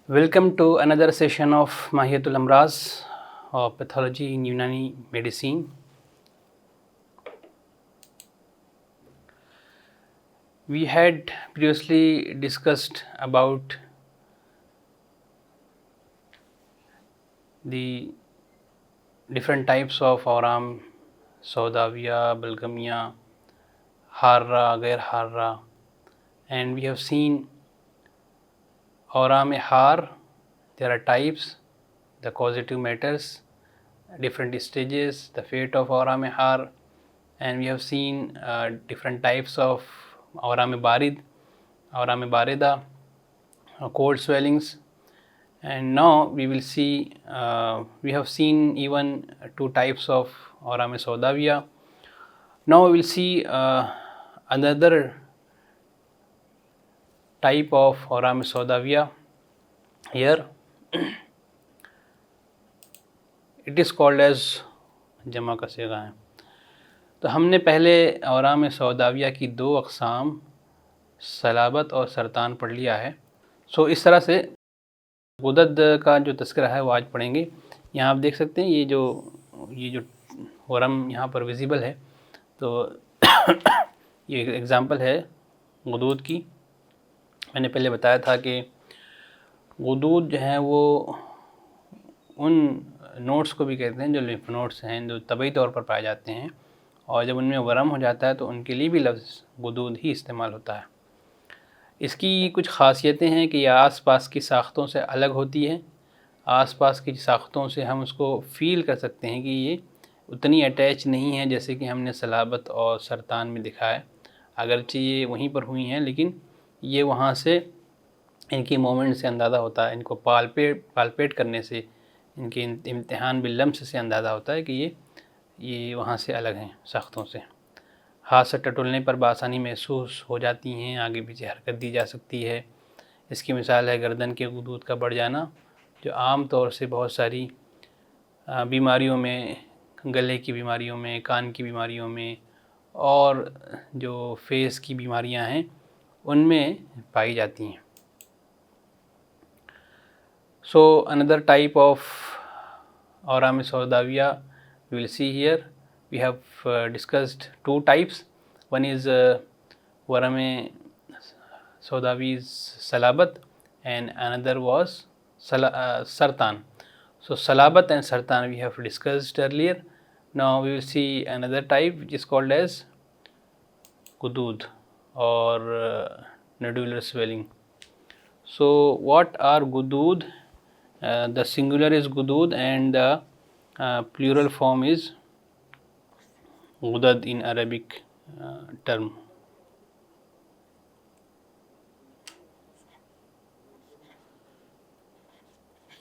Welcome to another session of Mahiyatul Amraz of Pathology in Unani Medicine. We had previously discussed about the different types of auram, Saudawiya, Balgamiya, Harra, Ghair Harra, and we have seen auram har. There are types, the causative matters, different stages, the fate of auram har, and we have seen different types of auram barid, auram barida, cold swellings, and now we will see we have seen even two types of auram saudawiya. Now we will see another type of auram saudawiya. Here it is called as जमा का सीगा है. तो हमने पहले औराम सौदाविया की दो अक़साम सलाबत और सरतान पढ़ लिया है. सो इस तरह से गुदद का जो तस्करा है वो आज पढ़ेंगे. यहाँ आप देख सकते हैं ये जो औरम यहाँ पर विजिबल है. तो ये एग्ज़ाम्पल है गुदूद की. मैंने पहले बताया था कि गुदूद जो हैं वो उन नोड्स को भी कहते हैं जो लिम्फ नोड्स हैं, जो तबई तौर पर पाए जाते हैं, और जब उनमें वरम हो जाता है तो उनके लिए भी लफ्ज़ गुदूद ही इस्तेमाल होता है. इसकी कुछ ख़ासियतें हैं कि यह आस पास की साख्तों से अलग होती है. आस पास की साख्तों से हम उसको फ़ील कर सकते हैं कि ये उतनी अटैच नहीं है जैसे कि हमने सलाबत और सरतान में दिखाया. अगरचे ये वहीं पर हुई हैं लेकिन ये वहाँ से इनकी मोमेंट से अंदाज़ा होता है, इनको पालपेट करने से, इनके इम्तिहान बिल्लम्स से अंदाज़ा होता है कि ये वहाँ से अलग हैं साख्तों से. हाथ से टटोलने पर बआसानी महसूस हो जाती हैं, आगे पीछे हरकत दी जा सकती है. इसकी मिसाल है गर्दन के गुदूद का बढ़ जाना, जो आम तौर से बहुत सारी बीमारियों में, गले की बीमारियों में, कान की बीमारियों में और जो फेस की बीमारियां हैं उनमें पाई जाती हैं. सो अनदर टाइप ऑफ औराम सौदाविया we will see here. We have discussed two types. One is warame saudawi's salabat and another was sartan. So salabat and sartan we have discussed earlier. Now we will see another type which is called as gudud or nodular swelling. So what are gudud? The singular is gudud and the plural form is gudad in Arabic term.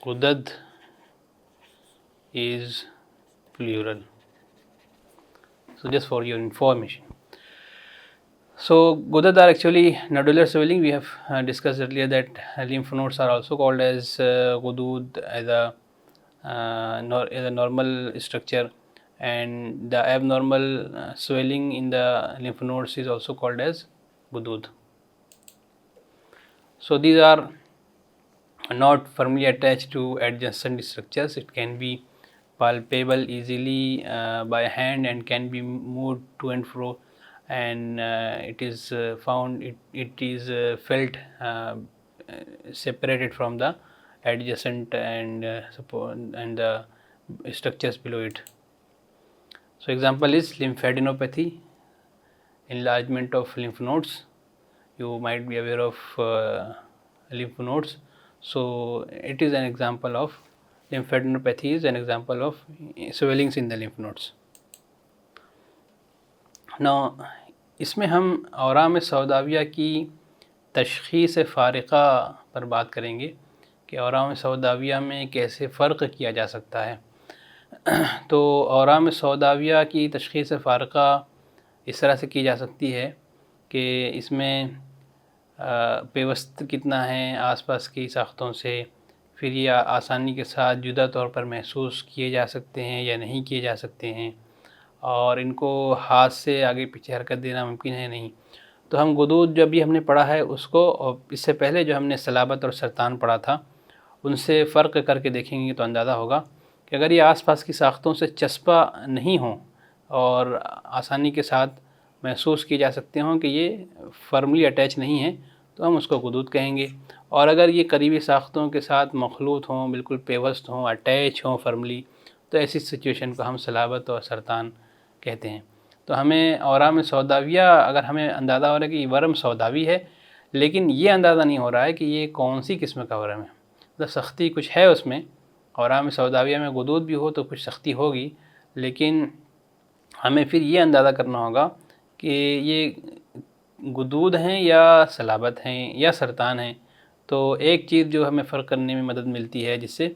Gudad is plural. So just for your information. So gudad are actually nodular swelling. We have discussed earlier that lymph nodes are also called as gudud as a normal structure, and the abnormal swelling in the lymph nodes is also called as gudud. So these are not firmly attached to adjacent structures. It can be palpable easily by hand and can be moved to and fro, and it is found, it is felt separated from the adjacent and the structures below it. So example is lymphadenopathy, enlargement of lymph nodes. You might be aware of lymph nodes. So it is an example of lymphadenopathy, is an example of swellings in the lymph nodes. Now इसमें हम औराम सौदाविया की तशख़ीस फ़ारिक़ा पर बात करेंगे कि औराम सौदाविया में कैसे फ़र्क किया जा सकता है. तो औराम सौदाविया की तशख़ीस फ़ारिक़ा इस तरह से की जा सकती है कि इसमें पेवस्त कितना है आसपास की साख्तों से, फिर ये आसानी के साथ जुदा तौर पर महसूस किए जा सकते हैं या नहीं किए जा सकते हैं, और इनको हाथ से आगे पीछे हरकत देना मुमकिन है नहीं. तो हम गुदूद जब भी हमने पढ़ा है उसको, और इससे पहले जो हमने सलाबत और सरतान पढ़ा था ان سے فرق کر کے دیکھیں گے تو اندازہ ہوگا کہ اگر یہ آس پاس کی ساختوں سے چسپاں نہیں ہوں اور آسانی کے ساتھ محسوس کیے جا سکتے ہوں کہ یہ فرملی اٹیچ نہیں ہیں تو ہم اس کو غدود کہیں گے، اور اگر یہ قریبی ساختوں کے ساتھ مخلوط ہوں، بالکل پیوست ہوں، اٹیچ ہوں فرملی، تو ایسی سچویشن کو ہم صلابت اور سرطان کہتے ہیں۔ تو ہمیں اورام سوداویہ اگر ہمیں اندازہ ہو رہا ہے کہ یہ ورم سوداوی ہے، لیکن یہ اندازہ نہیں ہو رہا ہے کہ یہ کون سی قسم کا ورم ہے، مطلب سختی کچھ ہے اس میں، اورام سوداویہ میں غدود بھی ہو تو کچھ سختی ہوگی، لیکن ہمیں پھر یہ اندازہ کرنا ہوگا کہ یہ غدود ہیں یا صلابت ہیں یا سرطان ہیں۔ تو ایک چیز جو ہمیں فرق کرنے میں مدد ملتی ہے جس سے،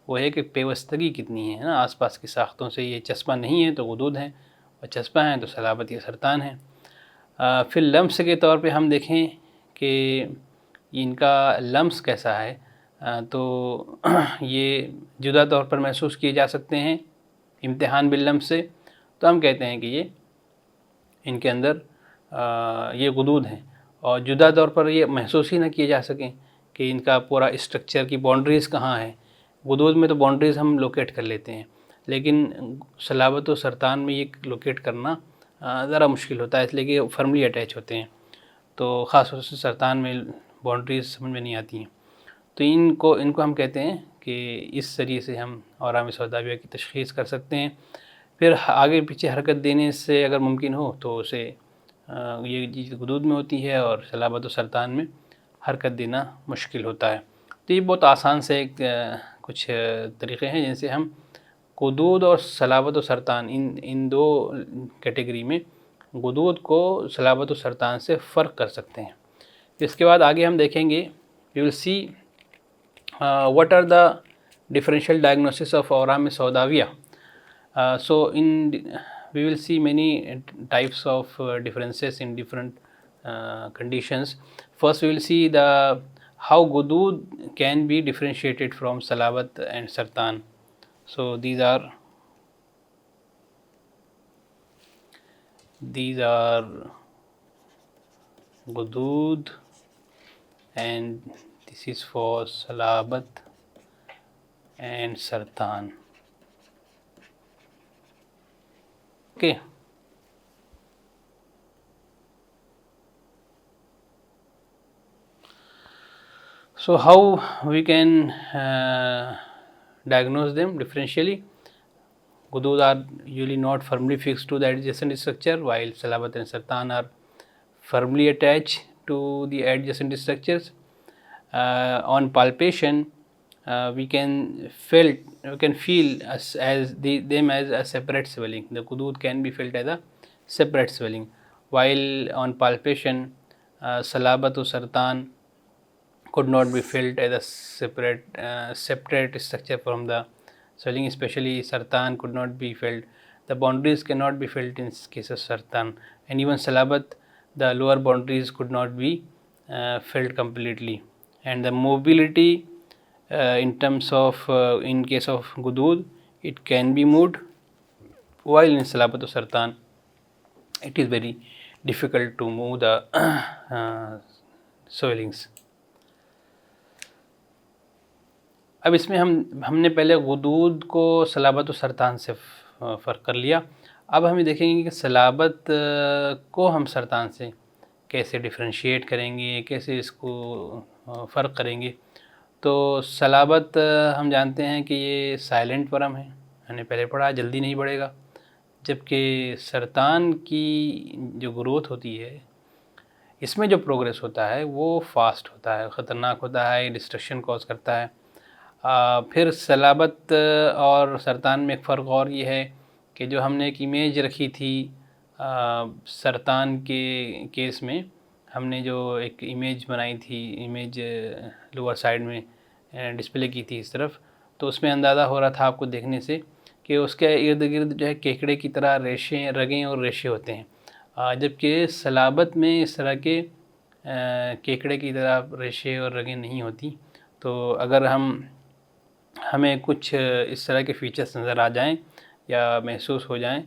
وہ ہے کہ پیوستگی کتنی ہے نا، آس پاس کی ساختوں سے یہ چسپاں نہیں ہیں تو غدود ہیں، اور چسپاں ہیں تو صلابت یا سرطان ہیں۔ پھر لمس کے طور پہ ہم دیکھیں کہ ان کا لمس کیسا ہے، تو یہ جدا طور پر محسوس کیے جا سکتے ہیں امتحان باللمس سے، تو ہم کہتے ہیں کہ یہ ان کے اندر یہ غدود ہیں، اور جدا طور پر یہ محسوس ہی نہ کیے جا سکیں کہ ان کا پورا اسٹرکچر کی باؤنڈریز کہاں ہیں۔ غدود میں تو باؤنڈریز ہم لوکیٹ کر لیتے ہیں، لیکن صلابت و سرطان میں یہ لوکیٹ کرنا ذرا مشکل ہوتا ہے، اس لیے کہ فرملی اٹیچ ہوتے ہیں، تو خاص طور سے سرطان میں باؤنڈریز سمجھ میں نہیں آتی ہیں۔ تو ان کو ہم کہتے ہیں کہ اس ذریعے سے ہم اورام سوداویہ کی تشخیص کر سکتے ہیں۔ پھر آگے پیچھے حرکت دینے سے اگر ممکن ہو تو اسے یہ چیز غدود میں ہوتی ہے، اور صلابت و سرطان میں حرکت دینا مشکل ہوتا ہے۔ تو یہ بہت آسان سے کچھ طریقے ہیں جن سے ہم غدود اور صلابت و سرطان ان دو کیٹیگری میں غدود کو صلابت و سرطان سے فرق کر سکتے ہیں۔ اس کے بعد آگے ہم دیکھیں گے we will see what are the differential diagnosis of اورام سوداویہ. So we will see many types of differences in different conditions. First we will see how غدود can be differentiated from صلابت and سرطان. So these are غدود and this is for صلابت and سرطان. Okay. So how we can diagnose them differentially? غدود are usually not firmly fixed to the adjacent structure, while صلابت and سرطان are firmly attached to the adjacent structures. On palpation, we can feel them as a separate swelling. The غدود can be felt as a separate swelling, while on palpation صلابت و سرطان could not be felt as a separate structure from the swelling, especially sartan could not be felt. The boundaries cannot be felt in case of sartan, and even salabat, the lower boundaries could not be felt completely. And the mobility in terms of in case of غدود, it can be moved, while in salabat or sartan it is very difficult to move the swellings. اب اس میں ہم نے پہلے غدود کو صلابت و سرطان سے فرق کر لیا، اب ہم یہ دیکھیں گے کہ صلابت کو ہم سرطان سے کیسے ڈفرینشیٹ کریں گے، کیسے اس کو فرق کریں گے۔ تو صلابت ہم جانتے ہیں کہ یہ سائلنٹ ورم ہے، ہم نے پہلے پڑھا، جلدی نہیں بڑھے گا، جبکہ سرطان کی جو گروتھ ہوتی ہے اس میں جو پروگریس ہوتا ہے وہ فاسٹ ہوتا ہے، خطرناک ہوتا ہے، ڈسٹرکشن کوز کرتا ہے۔ پھر صلابت اور سرطان میں ایک فرق اور یہ ہے کہ جو ہم نے ایک امیج رکھی تھی سرطان کے کیس میں، ہم نے جو ایک امیج بنائی تھی، امیج لوور سائیڈ میں ڈسپلے کی تھی اس طرف، تو اس میں اندازہ ہو رہا تھا آپ کو دیکھنے سے کہ اس کے ارد گرد جو ہے کیکڑے کی طرح ریشیں، رگیں اور ریشے ہوتے ہیں، جبکہ صلابت میں اس طرح کے کیکڑے کی طرح ریشے اور رگیں نہیں ہوتی۔ تو اگر ہمیں کچھ اس طرح کے فیچرز نظر آ جائیں یا محسوس ہو جائیں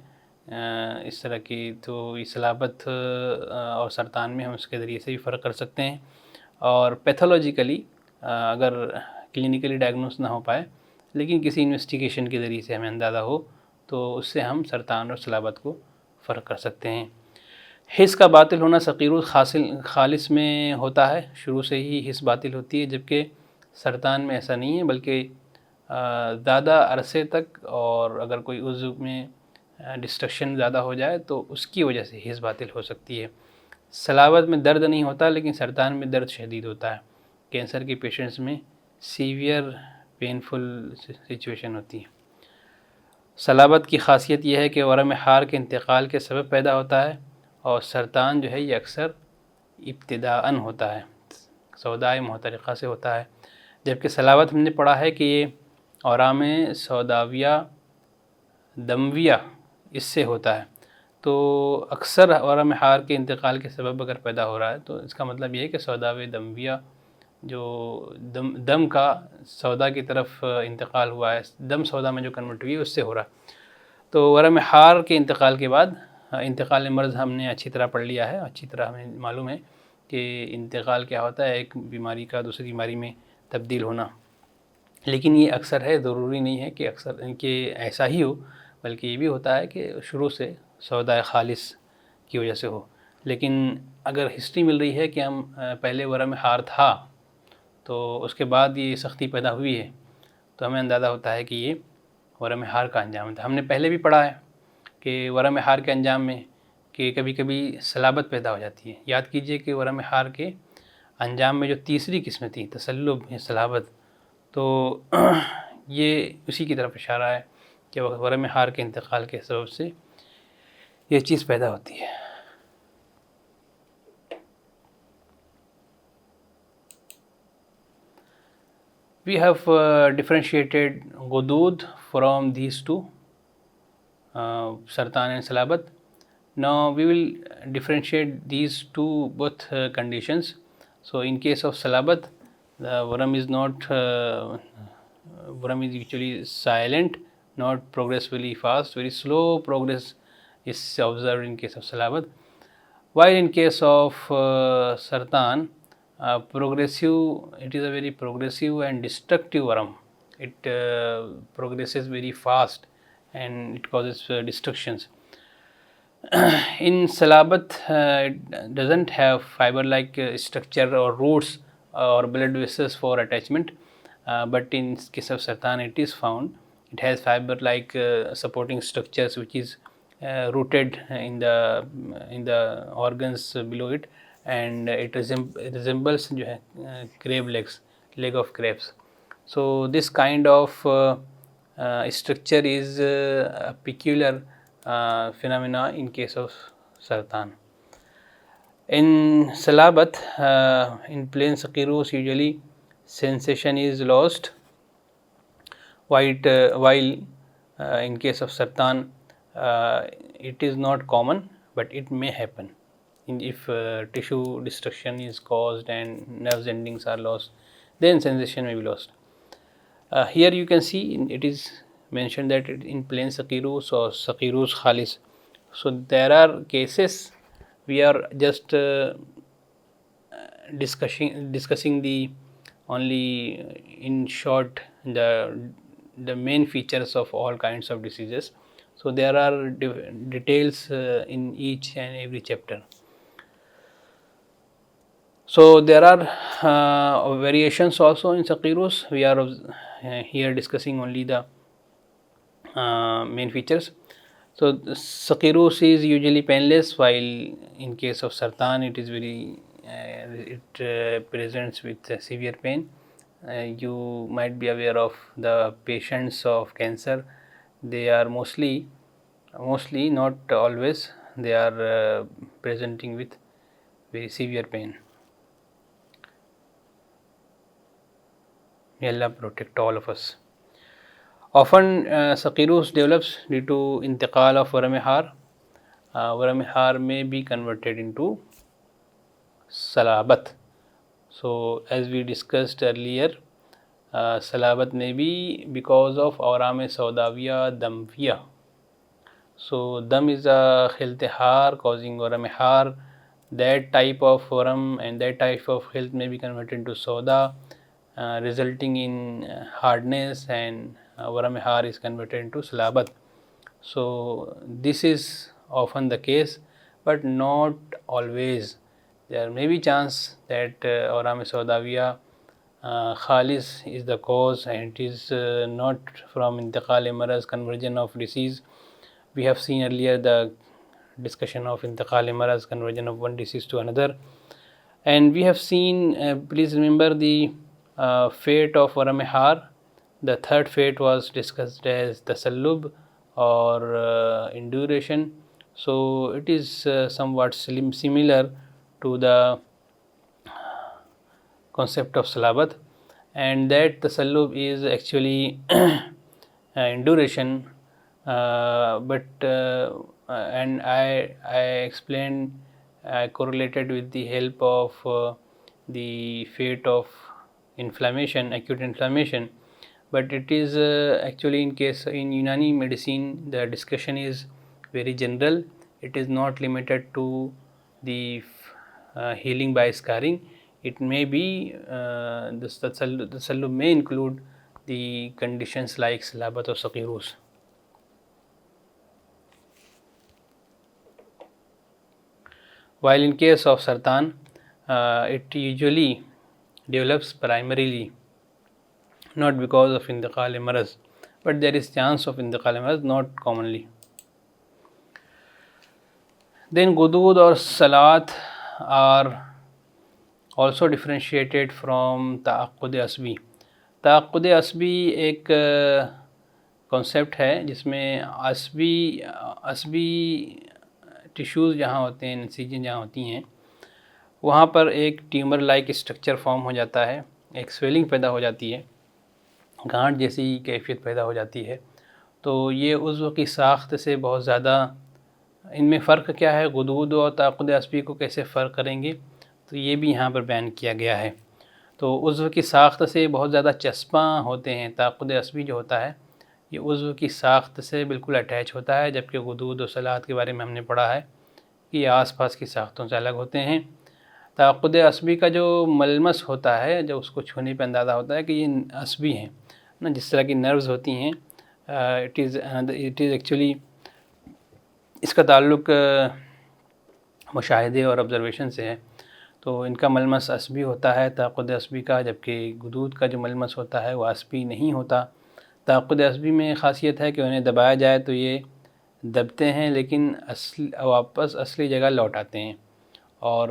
اس طرح کی، تو اس صلابت اور سرطان میں ہم اس کے ذریعے سے بھی فرق کر سکتے ہیں۔ اور پیتھولوجیکلی اگر کلینکلی ڈائگنوز نہ ہو پائے، لیکن کسی انویسٹیگیشن کے ذریعے سے ہمیں اندازہ ہو تو اس سے ہم سرطان اور صلابت کو فرق کر سکتے ہیں۔ حس کا باطل ہونا سقیروس خالص میں ہوتا ہے، شروع سے ہی حس باطل ہوتی ہے، جبکہ سرطان میں ایسا نہیں ہے، بلکہ زیادہ عرصے تک اور اگر کوئی عضو میں ڈسٹرکشن زیادہ ہو جائے تو اس کی وجہ سے حس باطل ہو سکتی ہے۔ صلابت میں درد نہیں ہوتا، لیکن سرطان میں درد شدید ہوتا ہے۔ کینسر کے پیشنٹس میں سیویئر پینفل سچویشن ہوتی ہے۔ صلابت کی خاصیت یہ ہے کہ ورم حار کے انتقال کے سبب پیدا ہوتا ہے، اور سرطان جو ہے یہ اکثر ابتداءً ہوتا ہے، سودائے محترقہ سے ہوتا ہے، جبکہ صلابت ہم نے پڑھا ہے کہ یہ اورام سوداویہ دمویہ اس سے ہوتا ہے۔ تو اکثر ورم حار کے انتقال کے سبب اگر پیدا ہو رہا ہے تو اس کا مطلب یہ ہے کہ سوداویہ دمویہ جو دم کا سودا کی طرف انتقال ہوا ہے، دم سودا میں جو کنورٹ ہوئی ہے اس سے ہو رہا ہے۔ تو ورم حار کے انتقال کے بعد انتقال مرض ہم نے اچھی طرح پڑھ لیا ہے، اچھی طرح ہمیں معلوم ہے کہ انتقال کیا ہوتا ہے، ایک بیماری کا دوسری بیماری میں تبدیل ہونا، لیکن یہ اکثر ہے، ضروری نہیں ہے کہ اکثر کہ ایسا ہی ہو، بلکہ یہ بھی ہوتا ہے کہ شروع سے سودائے خالص کی وجہ سے ہو۔ لیکن اگر ہسٹری مل رہی ہے کہ ہم پہلے ورم حار تھا تو اس کے بعد یہ سختی پیدا ہوئی ہے، تو ہمیں اندازہ ہوتا ہے کہ یہ ورم حار کا انجام تھا۔ ہم نے پہلے بھی پڑھا ہے کہ ورم حار کے انجام میں کہ کبھی کبھی صلابت پیدا ہو جاتی ہے۔ یاد کیجئے کہ ورم حار کے انجام میں جو تیسری قسم تھی تصلب یا صلابت، تو یہ اسی کی طرف اشارہ ہے کہ ورم حار کے انتقال کے سبب سے یہ چیز پیدا ہوتی ہے۔ We have differentiated غدود from these two, سرطان and صلابت. Now we will differentiate these two both conditions. So in case of صلابت, the worm is not worm is actually silent, not progressively fast, very slow progress is observed in case of صلابت. While in case of sartan, progressive, it is a very progressive and destructive worm. It progresses very fast and it causes destructions. In salabat, it doesn't have fiber-like structure or roots or blood vessels for attachment, but in case of sartan it is found. It has fiber-like supporting structures which is rooted in the organs below it, and it resembles جو ہے crab legs, leg of crabs. So this kind of structure is a peculiar phenomena in case of sartan. In salabat, in plain saqirus, usually sensation is lost, while in case of sartan it is not common, but it may happen. If tissue destruction is caused and nerve endings are lost, then sensation may be lost. Here you can see it is mentioned that in plain saqirus or saqirus khalis. So there are cases we are just discussing the only in short the main features of all kinds of diseases. So there are details in each and every chapter. So there are variations also in saqirus. We are here discussing only the main features. So saqirus is usually painless, while in case of sartan it is very it presents with severe pain. You might be aware of the patients of cancer. They are mostly, not always, they are presenting with very severe pain. May Allah protect all of us. Often saqirus develops due to intiqal of warm har. Warm har may be converted into salabat. So as we discussed earlier, salabat may be because of awram saudawiya damwiya. So dam is a khilt har causing warm har. That type of worm and that type of khilt may be converted into soda. resulting in hardness, and waram har is converted into salabat. So this is often the case, but not always. There may be chance that awram saudawiya khalis is the cause, and it is not from intiqal maraz, conversion of disease. We have seen earlier the discussion of intiqal maraz, conversion of one disease to another. And we have seen, please remember the fate of waram har. The third fate was discussed as tasallub or induration. So it is somewhat similar to the concept of salabat, and that tasallub is actually induration, and I explained, I correlated with the help of the fate of inflammation, acute inflammation. But it is actually in case in Unani medicine, the discussion is very general. It is not limited to the healing by scarring. It may be the tasallub may include the conditions like salabat or saqirus. While in case of sartan, it usually develops primarily not because of intiqal maraz, but there is chance of intiqal maraz, not commonly. Then gudud or salat are also differentiated from ta'aqqud asbi. ta'aqqud asbi ایک concept ہے جس میں عصبی tissues جہاں ہوتے ہیں، نسیجیں جہاں ہوتی ہیں، وہاں پر ایک ٹیومر لائک اسٹرکچر فارم ہو جاتا ہے، ایک سویلنگ پیدا ہو جاتی ہے، گانٹھ جیسی کیفیت پیدا ہو جاتی ہے. تو یہ عضو کی ساخت سے بہت زیادہ، ان میں فرق کیا ہے، غدود اور تعاقد عصبی کو کیسے فرق کریں گے، تو یہ بھی یہاں پر بیان کیا گیا ہے. تو عضو کی ساخت سے بہت زیادہ چسپاں ہوتے ہیں. تعاقد عصبی جو ہوتا ہے یہ عضو کی ساخت سے بالکل اٹیچ ہوتا ہے، جبکہ غدود و صلات کے بارے میں ہم نے پڑھا ہے کہ یہ آس پاس کی ساختوں سے الگ ہوتے ہیں. تعاقد عصبی کا جو ملمس ہوتا ہے، جو اس کو چھونے پہ اندازہ ہوتا ہے کہ یہ عصبی ہیں نا، جس طرح کی نروز ہوتی ہیں، اٹ از ایکچولی، اس کا تعلق مشاہدے اور آبزرویشن سے ہے. تو ان کا ملمس عصبی ہوتا ہے تعاقد عصبی کا، جبکہ غدود کا جو ملمس ہوتا ہے وہ عصبی نہیں ہوتا. تعاقد عصبی میں خاصیت ہے کہ انہیں دبایا جائے تو یہ دبتے ہیں، لیکن واپس اصلی جگہ لوٹ آتے ہیں. اور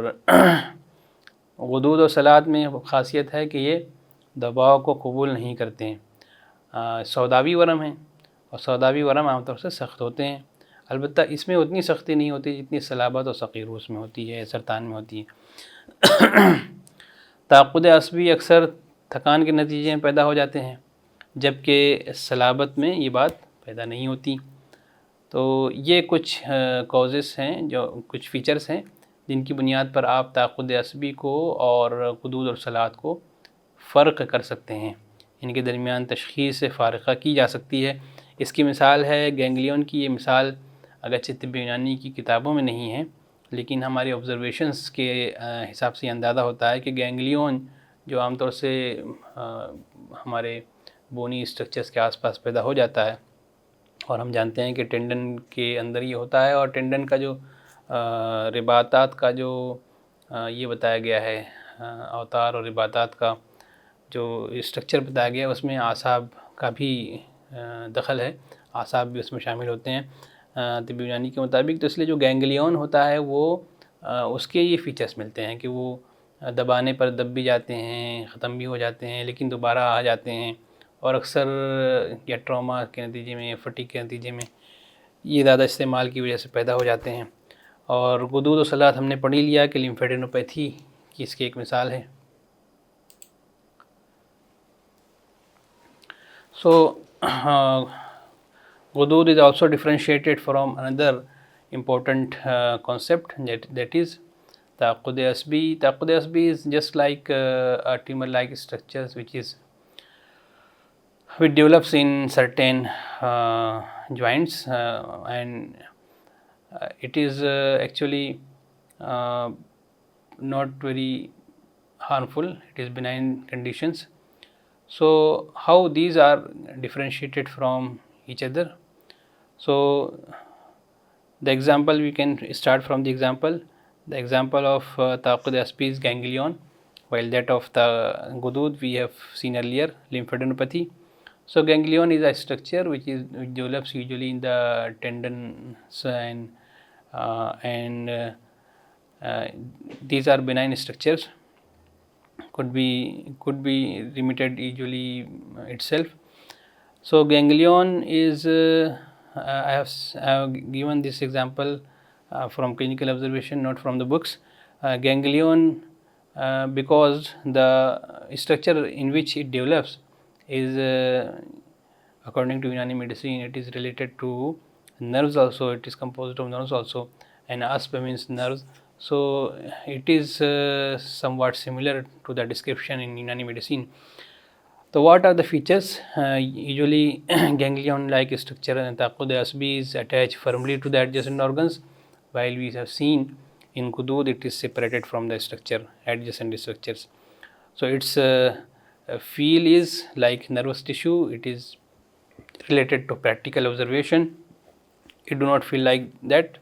غدود و صلات میں خاصیت ہے کہ یہ دباؤ کو قبول نہیں کرتے ہیں. سوداوی ورم ہیں، اور سوداوی ورم عام طور سے سخت ہوتے ہیں. البتہ اس میں اتنی سختی نہیں ہوتی جتنی صلابت اور سقیروس میں ہوتی ہے، سرطان میں ہوتی ہے. تعاقد عصبی اکثر تھکان کے نتیجے میں پیدا ہو جاتے ہیں، جبکہ صلابت میں یہ بات پیدا نہیں ہوتی. تو یہ کچھ کازز ہیں، جو کچھ فیچرز ہیں جن کی بنیاد پر آپ تعاقد عصبی کو اور غدود اور صلات کو فرق کر سکتے ہیں. ان کے درمیان تشخیص فارقہ کی جا سکتی ہے. اس کی مثال ہے گینگلیون کی. یہ مثال اگرچہ طب یونانی کی کتابوں میں نہیں ہے، لیکن ہماری آبزرویشنز کے حساب سے یہ اندازہ ہوتا ہے کہ گینگلیون جو عام طور سے ہمارے بونی اسٹرکچرز کے آس پاس پیدا ہو جاتا ہے، اور ہم جانتے ہیں کہ ٹینڈن کے اندر یہ ہوتا ہے، اور ٹینڈن کا جو رباطات کا جو یہ بتایا گیا ہے، اوتار اور رباطات کا جو اسٹرکچر بتایا گیا ہے، اس میں اعصاب کا بھی دخل ہے، اعصاب بھی اس میں شامل ہوتے ہیں طب یونانی کے مطابق. تو اس لیے جو گینگلیون ہوتا ہے وہ اس کے یہ فیچرز ملتے ہیں کہ وہ دبانے پر دب بھی جاتے ہیں، ختم بھی ہو جاتے ہیں، لیکن دوبارہ آ جاتے ہیں، اور اکثر یا ٹراما کے نتیجے میں، فٹیگ کے نتیجے میں یہ زیادہ استعمال کی وجہ سے پیدا ہو جاتے ہیں. اور غدود و صلات ہم نے پڑھ ہی لیا کہ لیمفیڈینوپیتھی کی اس کی ایک مثال ہے. So غدود is also differentiated from another important concept, that is تعاقد عصبی. تعاقد عصبی is just like a tumor-like structures which develops in certain joints, and it is actually not very harmful. It is benign conditions, So how these are differentiated from each other? So the example, we can start from the example. The example of Taqud Asbi's ganglion, while that of the Gudud we have seen earlier, lymphadenopathy. So ganglion is a structure which develops usually in the tendons, and these are benign structures, could be remitted usually itself. So ganglion is I have given this example from clinical observation, not from the books. Ganglion, because the structure in which it develops is, according to Unani medicine, it is related to nerves also. It is composed of nerves also, and asp means nerves. So it is somewhat similar to the description in Unani medicine. So what are the features? Usually ganglion-like structure and Taqud Asbi is attached firmly to the adjacent organs, while we have seen in Gudud it is separated from the structure, adjacent structures. So its feel is like nervous tissue. It is related to practical observation. It do not feel like that.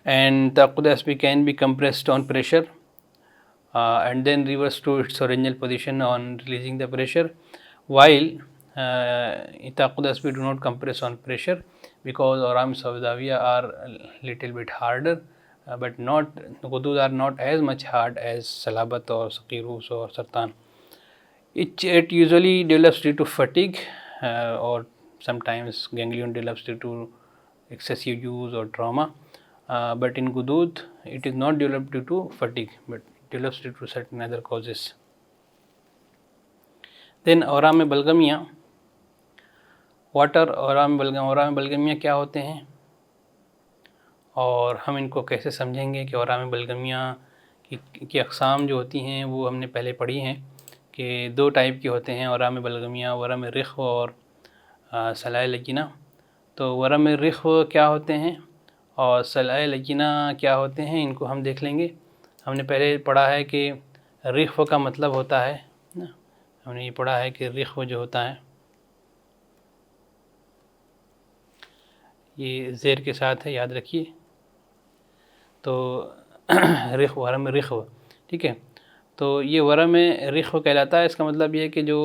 And Taqud Asbi can be compressed on pressure, and then reverse to its original position on releasing the pressure, while Taqud Asbi do not compress on pressure, because Awram Sawdawiya are a little bit harder, but not Gudud are not as much hard as Salabat or Saqirus or Sartan. It usually develops due to fatigue, or sometimes ganglion develops due to excessive use or trauma, but in Gudud it is not developed due to fatigue, but develops due to certain other causes. Then औराम बलगमिया. What are औराम बलगमिया क्या होते हैं और हम इनको कैसे समझेंगे कि औराम बलगमिया की अक़साम जो होती हैं वो हमने पहले पढ़ी हैं कि दो टाइप के होते हैं, औराम बलगमिया, वरम रिख्व और सलाए लजीना. तो वरम रिख्व क्या होते हैं और सलाए लजीना क्या होते हैं, इनको हम देख लेंगे. हमने पहले पढ़ा है कि रिख्व का मतलब होता है ना, हमने ये पढ़ा है कि रिख्व जो होता है ये ज़ेर के साथ है, याद रखिए. तो रिख्व, वरम रिख्व, ठीक है. तो ये वरम रिख्व कहलाता है. इसका मतलब ये है कि जो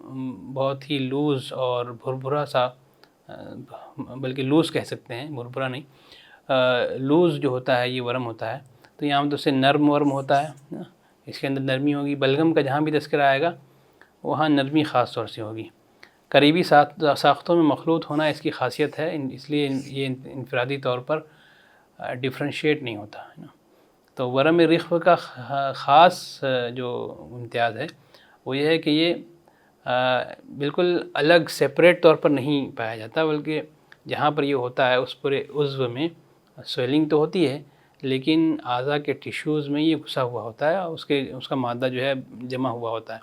बहुत ही लूज़ और भुरभुरा सा, बल्कि लूज़ कह सकते हैं, भुरभुरा नहीं, लूज़ जो होता है ये वरम होता है. तो यहाँ तो से नर्म वर्म होता है ना, इसके अंदर नरमी होगी. बलगम का जहाँ भी तज़किरा आएगा वहाँ नरमी ख़ास तौर से होगी. करीबी साख्तों में मखलूत होना इसकी खासियत है, इसलिए ये इनफरादी तौर पर डिफ्रेंशिएट नहीं होता है ना. तो वरम रिख्व का ख़ास जो इम्तियाज़ है वो ये है कि ये बिल्कुल अलग सेपरेट तौर पर नहीं पाया जाता, बल्कि जहाँ पर ये होता है उस पूरे उज़्व में स्वेलिंग तो होती है, लेकिन आज़ा के टिश्यूज़ में ये घुसा हुआ होता है, उसका मादा जो है जमा हुआ होता है.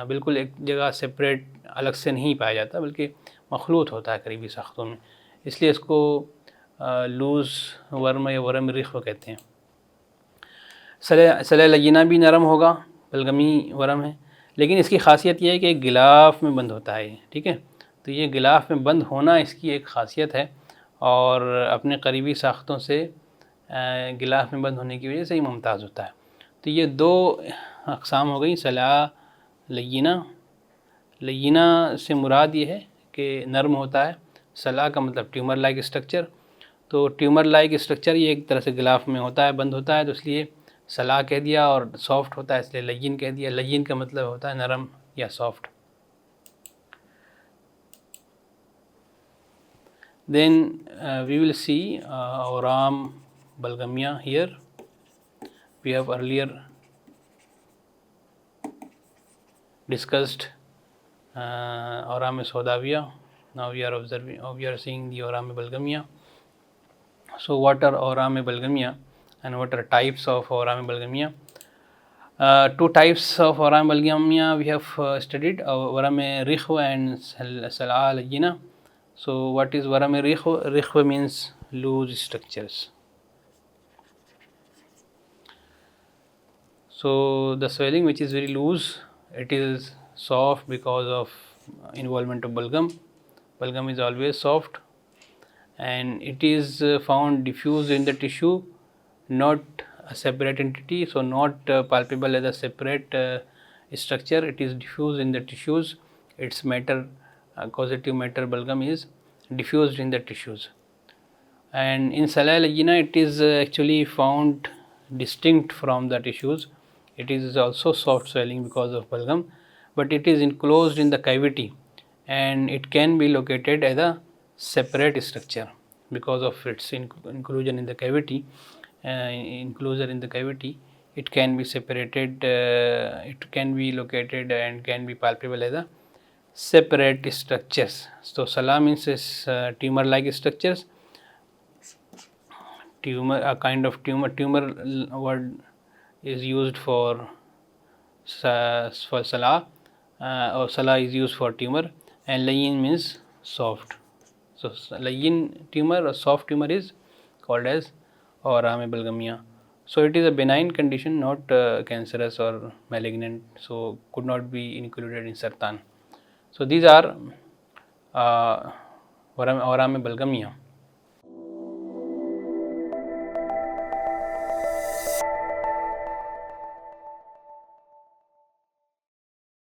बिल्कुल एक जगह सेपरेट अलग से नहीं पाया जाता, बल्कि मखलूत होता है करीबी साख्तों में, इसलिए इसको लूज़ वर्म या वरम रिख्व कहते हैं. सलाए लजीना भी नरम होगा, बलगमी वरम है, लेकिन इसकी खासियत ये है कि गिलाफ़ में बंद होता है, ठीक है. तो ये गिलाफ़ में बंद होना इसकी एक ख़ासियत है, और अपने करीबी साख्तों से गिलाफ़ में बंद होने की वजह से ही मुमताज़ होता है. तो ये दो अक़साम हो गई, सला लयीना. लयीना से मुराद ये है कि नरम होता है. सला का मतलब ट्यूमर लाइक स्ट्रक्चर. तो ट्यूमर लाइक स्ट्रक्चर ये एक तरह से गिलाफ़ में होता है, बंद होता है, तो इसलिए सला कह दिया, और सॉफ्ट होता है इसलिए लयीन कह दिया. लयीन का मतलब होता है नरम या soft. Then we will see Awram Balgamiya here. We have earlier discussed Awram Sawdawiya. Now we are seeing the Awram Balgamiya. So what are Awram Balgamiya and what are types of Awram Balgamiya? Two types of Awram Balgamiya we have studied, Awram Rikhwa and Sal'a Lajina. So what is Waram Rikhwa? Rikhwa means loose structures. So the swelling which is very loose it is soft because of involvement of bulgum. Bulgum is always soft, and it is found diffuse in the tissue, not a separate entity, so not palpable as a separate structure. It is diffused in the tissues. Its matter, causative matter bulgum is diffused in the tissues. And in Salea lagyna, it is actually found distinct from the tissues. It is also soft swelling because of bulgum, but it is enclosed in the cavity, and it can be located as a separate structure because of its inclusion in the cavity. Inclusion in the cavity, it can be separated, it can be located and can be palpable as a separate structures. So Salea means tumor like structures. Tumor, a kind of tumor word is used for Salea, or Salea is used for tumor, and layin means soft. So layin tumor or soft tumor is called as Aurame bulgamia. So it is a benign condition, not cancerous or malignant, so could not be included in sartan. So these are Aurame bulgamia.